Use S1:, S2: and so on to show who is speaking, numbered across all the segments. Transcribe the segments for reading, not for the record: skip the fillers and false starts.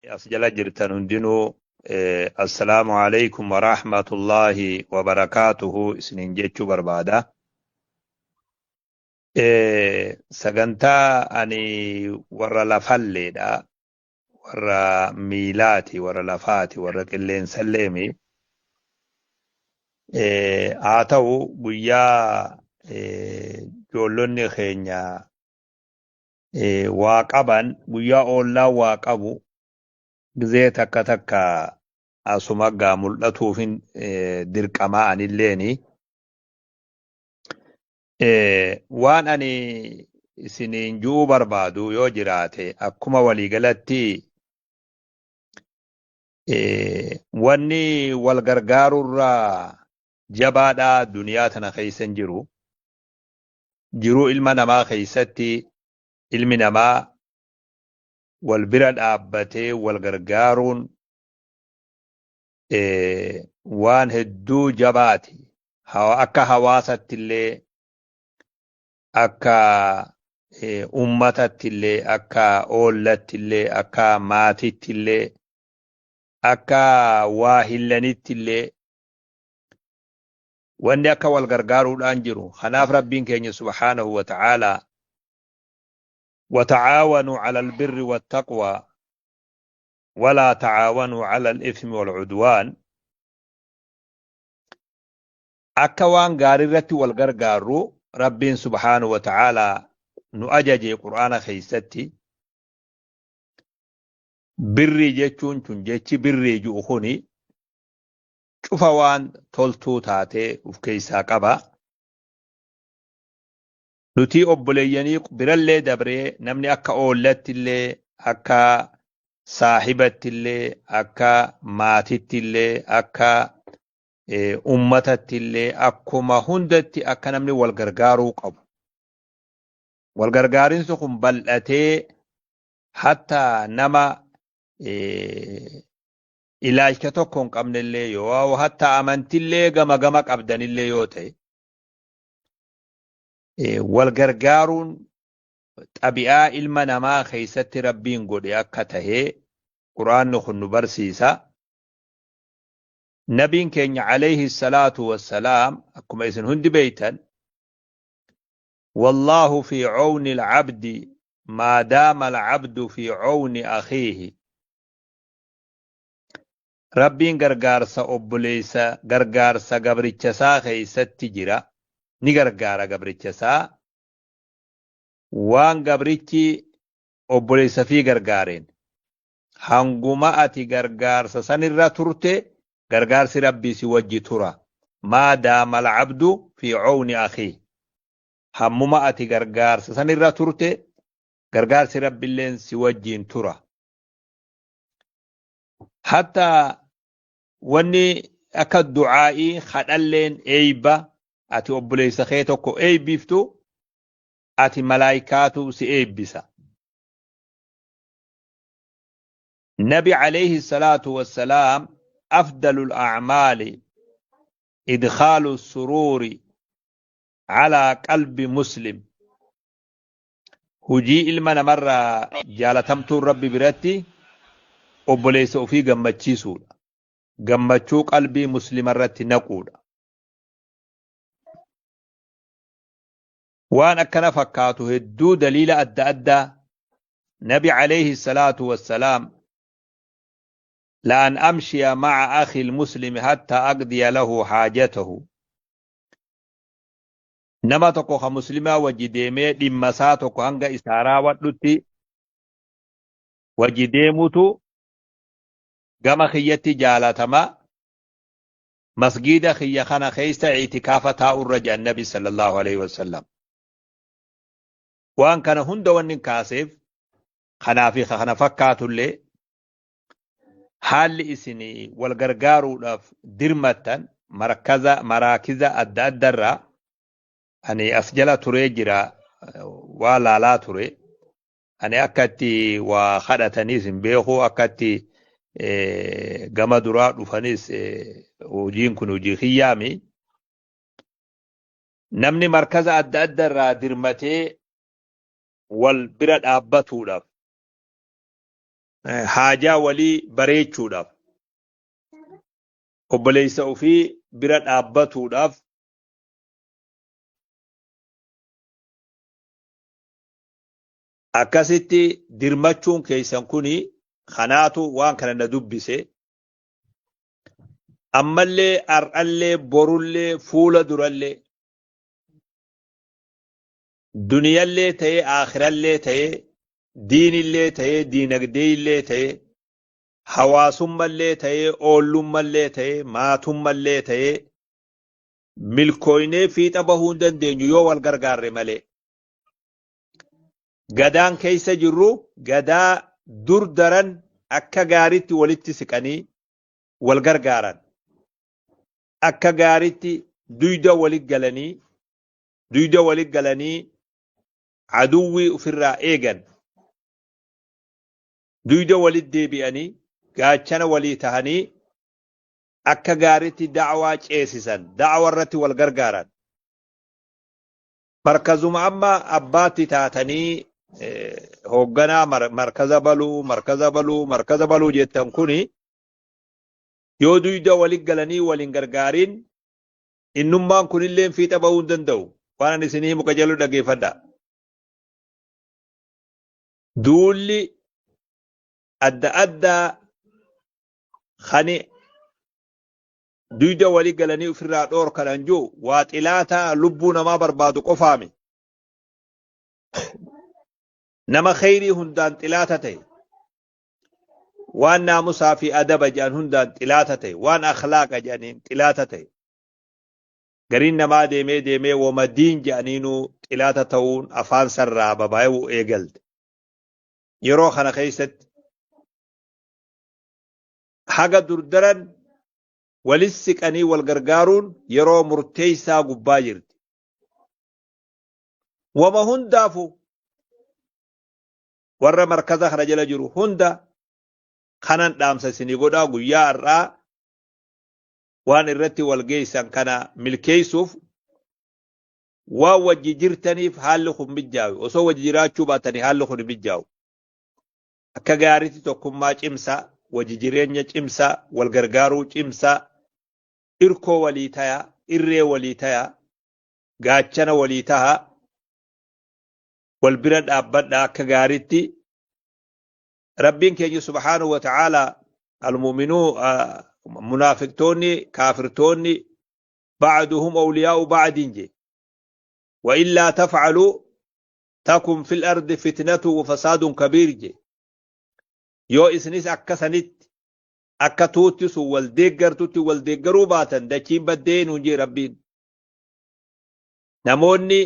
S1: أسجل جرتن هندنو السلام عليكم ورحمة الله وبركاته سنين جيتشو بربادة سجنتا أني ورا لفلي دا ورا ميلاتي ورا لفاتي ورا كلين سلمي آتو بيا جولوني خينيا واقبا بيا أولا واقبو gizee takka takka asumaggaa mul'atuufin dirqamaa anilleeni waan ani isiniin ju'uu barbaadu yoo jiraate akkuma waliigalatti wanni wal gargaarurraa jabaadhaa duniyaa tana keeysan jiruu ilma namaa keeysatti ilmi namaa wal bira dhaabbatee wal gargaaruun waan hedduu jabaati akka hawaasattillee akka ummatattillee akka oollattillee akka maatittillee akka waa hillanittillee wanni akka wal gargaaruudhaan jiru kanaaf rabbiin keenya subhaanahu wa ta'aalaa وتعاونوا على البر والتقوى ولا تعاونوا على الإثم والعدوان أكوان غاررة والغرغارو ربين سبحانه وتعالى نؤجج قرآن خيستي بري جيشون تنجيش بري جوخوني شوفوان تولتو تاتي وفكيسا قبا nuti obboleeyyanii birallee dabree namni akka oollattillee akka saahibattillee akka maatittillee akka ummatattillee akkuma hundatti akka namni wal gargaaruu qabu wal gargaarinsu kun bal'atee hatta nama ilaalcha tokko hin qabnellee yoo hatta amantillee gama gama qabdanillee yoo ta'e wal gargaaruun xabi'aa ilma namaa keeysatti rabbiin godhe akka tahee quraanni kun nu barsiisa nabiin keenya alayhi salaatu wassalaam akkuma isin hundi beeytan والله في عون العبد ما دام العبد في عون أخيه ربين غرغارسا أبليسا غرغارسا غبريتشسا خيستي جرا ni gargaara gabrichasaa waan gabrichi obboleessa fi gargaareen hanguma ati gargaarsa sanirra turte gargaarsi rabbii si wajji tura maa daama alcabdu fi cawni akii hammuma ati gargaarsa sanirra turte gargaarsi rabbiilleen si wajjiin tura hatta wanni akka du'aa'ii kadhalleen eeyba ati obboleessa kee tokko eebbiftu ati malaayikaatu si eebbisa nabi alayhi salaatu wassalaam afdalu al'acmaali idkhaalu السرور على قلب مسلم hujii ilma namarraa jaalatamtuun rabbi biratti obboleessa ofii gammachiisuudha gammachuu qalbii muslimarratti naquudha وان أكنا فكاتو هدو دليل أدى نبي عليه الصلاة والسلام لأن أمشي مع أخي المسلم حتى أقضي له حاجته نما تقو مسلمة وجديمي لمساتو هنگا إسارا ودلتي وجديمتو قام خيتي جالتما مسجد خيخنا خيست اعتكافة الرجاء النبي صلى الله عليه وسلم وان كان هند ونن كاسف خنافي خنا فكاتولي حال اسني والغرغارو داف درمتن مراكز الدرا اني اسجل تريجرا ولا لا تري اني اكتي وخدتني بيخو اكتي غما درا دفنيس وجين كنو جي خيامي نمني مركز الدرا درمتي والبرد أبتودف haajaa walii bareechuudhaaf obboleessa ofii bira dhaabbatuudhaaf akkasitti dirmachuun keessan kuni kanaatu waan kana na dubbise ammallee ar'allee borullee fuula durallee duniyallee ta'ee aakhirallee ta'ee diinillee ta'ee diinagdeellee ta'ee hawaasummallee ta'ee oollummallee ta'ee maatummallee ta'ee milkooynee fiixa bahuu hin dandeenyu yoo wal gargaarre malee gadaan keessa jirru gadaa dur daran akka gaaritti walitti siqanii wal gargaaran akka gaaritti duyda walit galanii aduwwii ofirraa eegan duyda walit deebi'anii gaachana walii tahanii akka gaaritti da'waa ceesisan da'waa irratti wal gargaaran markazuma amma abbaatti taatanii hoogganaa markaza baluu jettan kuni yoo duyda walit galanii waliin gargaarin innummaan kunilleen fiixa bahuu hin danda'u waan isinii muka jallu dhageeffadha duulli adda addaa khani duyda walit galanii ofirraa dhoorkan jiru waa xilaataa lubbuu namaa barbaadu qofaami nama khayrii hundaan xilaata ta'e waan naamusaa fi adaba jedhan hundaan xilaata ta'e waan akhlaaqa jedhaniin xilaata ta'e gariin namaa deemee wama diin jedhaniinuu xilaata ta'uun afaan sarraa babaayuu eegalte yeroo kana keessatti haga durdaran walis siqanii wal gargaaruun yeroo murteessaa gubbaa jirti wama hundaafu warra markaza kana jala jiru hunda kanan dhaamsa isinii godhaa guyyaa har'aa waan irratti wal geessan kana milkeessuuf waan wajji jirtaniif haalli kun mijjaawu osoo wajji jiraachuu baatanii haalli kun mijjaawu akka gaariitti tokkummaa cimsaa wajji jireenya cimsaa wal gargaaruu cimsaa irkoo walii tayaa irree walii tayaa gaachana walii tahaa wal bira dhaabbadha akka gaariitti rabbiin keenya subhaanahu wa ta'aala almu'minuu munaafiqtoonni kaafirtoonni ba'duhum awliyaa'u ba'din je wa illaa taf'alu takun fil ardi fitnatu wa fasadun kabiir je yoo isinis akkasanitti akka tuuttisu wal deeggartutti wal deeggaruu baatan dachiin baddeenuu je rabbiin namoonni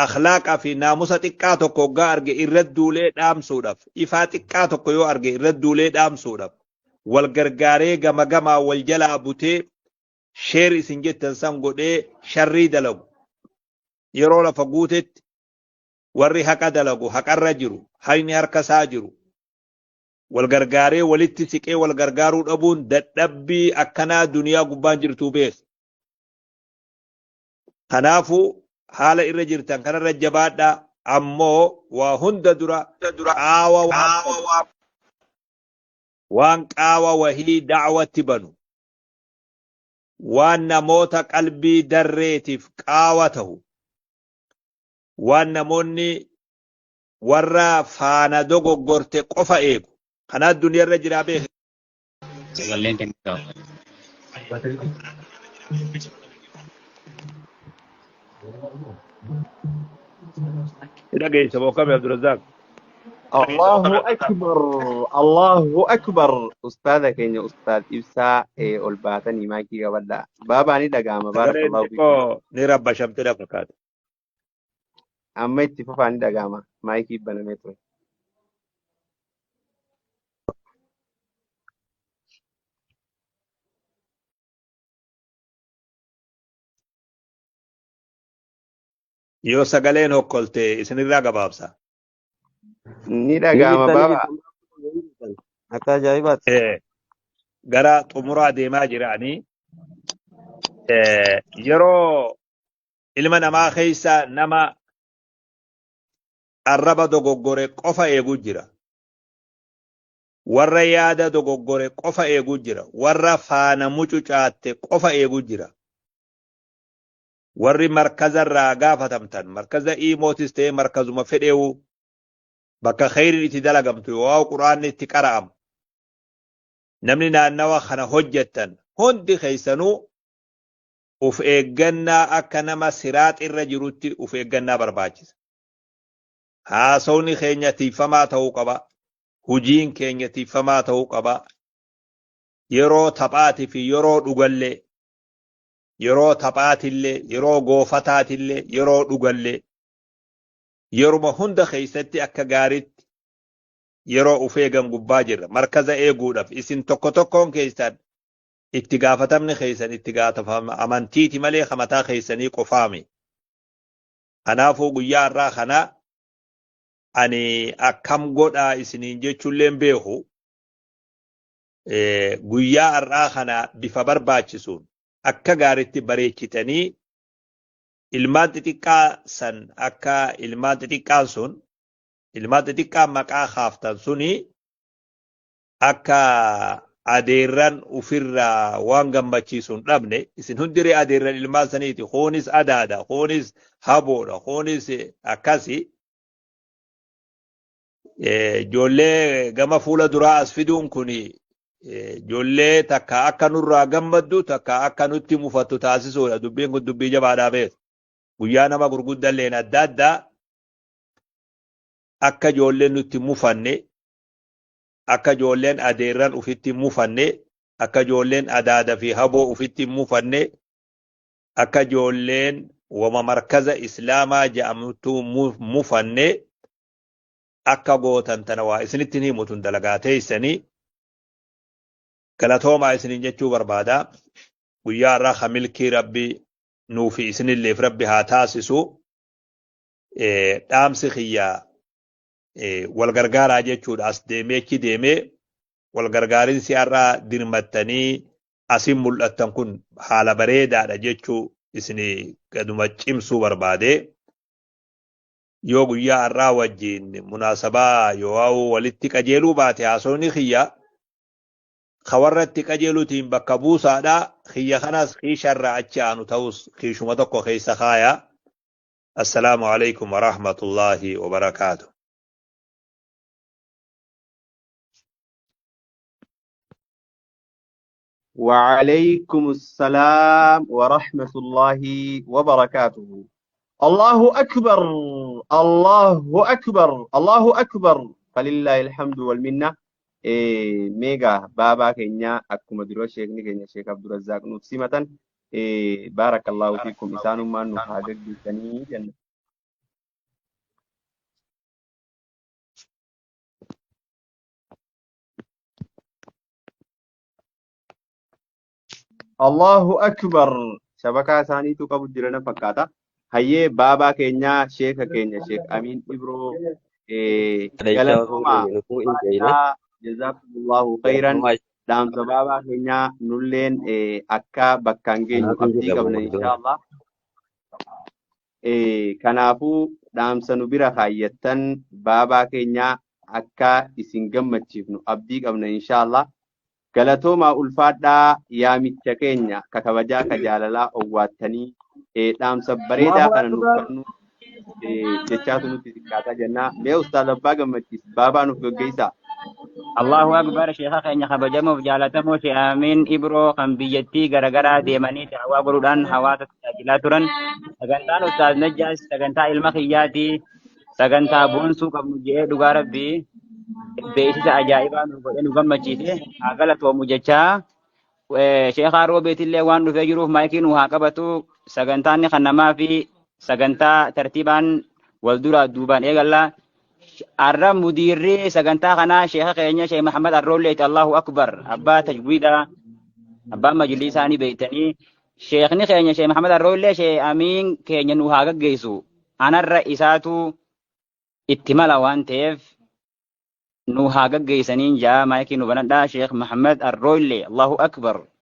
S1: akhlaaqa fi naamusa xiqqaa tokko gaa arge irratti duulee dhaamsuudhaaf ifaa xiqqaa tokko yoo arge irratti duulee dhaamsuudhaaf wal gargaaree gama gamaa wal jalaa butee sheer isin jettan san godhee sharrii dalagu yeroo lafa guutetti warri haqa dalagu haqarra jiru hayni harkasaa jiru wal gargaaree walitti siqee wal gargaaruu dhabuun dadhabbii akkanaa duniyaa gubbaan jirtuu bees kanaafuu haala irra jirtan kanarra jabaadha ammoo waa hunda dura waan qaawa wahii da'watti banu waan namoota qalbii darreetiif qaawa ta'u waan namoonni warra faana dogoggorte qofa eegu kanaa duniyarra jiraa beeku dhageysa bookame Abdurazaaq
S2: الله أكبر الله أكبر أستاذ كينيا أستاذ إبسا أولباتني ماكي قبل بابا ني دغاما بارك الله فيك
S1: ني رب شمت لك
S2: أما اتفاق ني دغاما مايكي بنميتو
S1: yoo sagaleen hokkolte isinirraa gabaabsa
S2: ni dhagama baba
S3: akka ajaa'ibaati
S1: gara xumuraa deemaa jiranii yeroo ilma namaa keessa nama arraba dogoggore qofa eegu jira warra yaada dogoggore qofa eeguu jira warra faana mucucaatte qofa eeguu jira warri markazarraa gaafatamtan markaza iimootis ta'e markazuma fedheewu bakka khayriin itti dalagamtu yoo quraanni itti qara'amu namni naannawa kana hojjettan hundi keessanuu uf eeggannaa akka nama siraax irra jirutti uf eeggannaa barbaachisa haasawni keenya tiifamaa ta'uu qaba hujiin keenya tiifamaa ta'uu qaba yeroo taphaatii fi yeroo dhugallee yeroo taphaatillee yeroo goofataatillee yeroo dhugallee yeruma hunda keessatti akka gaariitti yeroo uf eegan gubbaa jirra markaza eeguudhaaf isin tokko tokkoon keessan itti gaafatamni keessan itti gaafatama amantiiti malee hamataa keessanii qofaami kanaafuu guyyaa irraa kana ani akkam godhaa isiniin jechuulleen beeku guyyaa irraa kana bifa barbaachisuun akka gaariitti bareechitanii ilmaan xixiqqaa san akka ilmaan xixiqqaan sun ilmaan xixiqqaan maqaa kaaftan suni akka adeerran ufirraa waan gammachiisuun dhabne isin hundiree adeerran ilmaan saniiti koonis adaada koonis haboodha koonis akkasi ijoollee gama fuula duraa as fiduun kuni ijoollee takka akka nurraa gammaddu takka akka nutti mufattu taasisuudha dubbiin kun dubbii jabaadhaa beeku guyyaa nama gurguddalleen adda addaa akka ijoolleen nutti mufanne akka ijoolleen adeerran ufitti mufanne akka ijoolleen adaada fi haboo ufitti mufanne akka ijoolleen wama markaza islaamaa jedhamtu mufanne akka gootan tana waa isinitti himutun dalagaa teessanii galatoomaa isiniin jechuu barbaada guyyaa irraa hamilkii rabbi nuufi isinilleef rabbi haa taasisu dhaamsi kiyyaa wal gargaaraa jechuudha as deemeechi deemee wal gargaarinsi irraa dirmattanii asin mul'attan kun haala bareedaadha jechuu isinii gaduma cimsuu barbaade yoo guyyaa irraa wajjin munaasabaa yoo walitti qajeeluu baate haasawni kiyya khawarratti qajeeluutiin bakka buusaadha kiyya kanas kiisharraa achi aanu ta'us kiishuma tokko keessa kaaya assalaamu alaykum warahmatullaahi wabarakaatu
S2: وعليكم السلام ورحمة الله وبركاته الله أكبر الله أكبر الله أكبر فلله الحمد والمنة ميغا بابا كينيا أكو مديرو شيخني كينيا شيخ عبد الرزاق نفسيمة بارك الله فيكم إسان ما نحاجر بسني جنة الله أكبر شبكة ثانية تقبل جرنا فكاتا هي بابا كينيا شيخ أمين إبرو جزاكم الله خيرا دام بابا كينيا نولين أكا بكانجين أبدي قبل إن شاء الله كنافو دام سنبرا خايتن بابا كينيا أكا إسنجم متشفنو أبدي قبل إن شاء الله galatoomaa ulfaadhaa yaamicha keenya kakabajaa kajaalalaa owwaattanii dhaamsa bareedaa kana nuuf kennu jechaatu nutti xiqqaataa jennaa mee ustaaz abbaa gammachiis baabaa nuuf gaggeessaa
S4: Allahu akbar sheekha keenya kabajamuuf jaalatamoo Sheekh Amiin Ibroo kan biyyattii garagaraa deemanii da'awaa godhuudhaan hawaasa tajaajilaa turan sagantaan ustaaz Najjaas sagantaa ilma kiyyaatii sagantaa boonsuu qabnu jedhee dhugaa rabbii beeksisa ajaa'ibaa nu godhe nu gammachiise haa galatoomu jechaa sheekhaa roobeetillee waan dhufee jiruuf maayikii nu haa qabatu sagantaanni kan namaa fi sagantaa tartiibaan wal duraa duubaan eegallaa arra mudiirri sagantaa kanaa sheekha keenya Sheekh Muhammad Arroolleeti Allahu akbar abbaa tajwiida abbaa majlii isaanii beeytanii sheekhni keenya Sheekh Muhammad Arroollee Sheekh Amiin keenya nu haa gaggeessu anarra isaatu itti mala waan ta'eef nu haa gaggeessaniin jaa maayikii nu banadhaa Sheekh Muhammad Arroollee Allahu akbar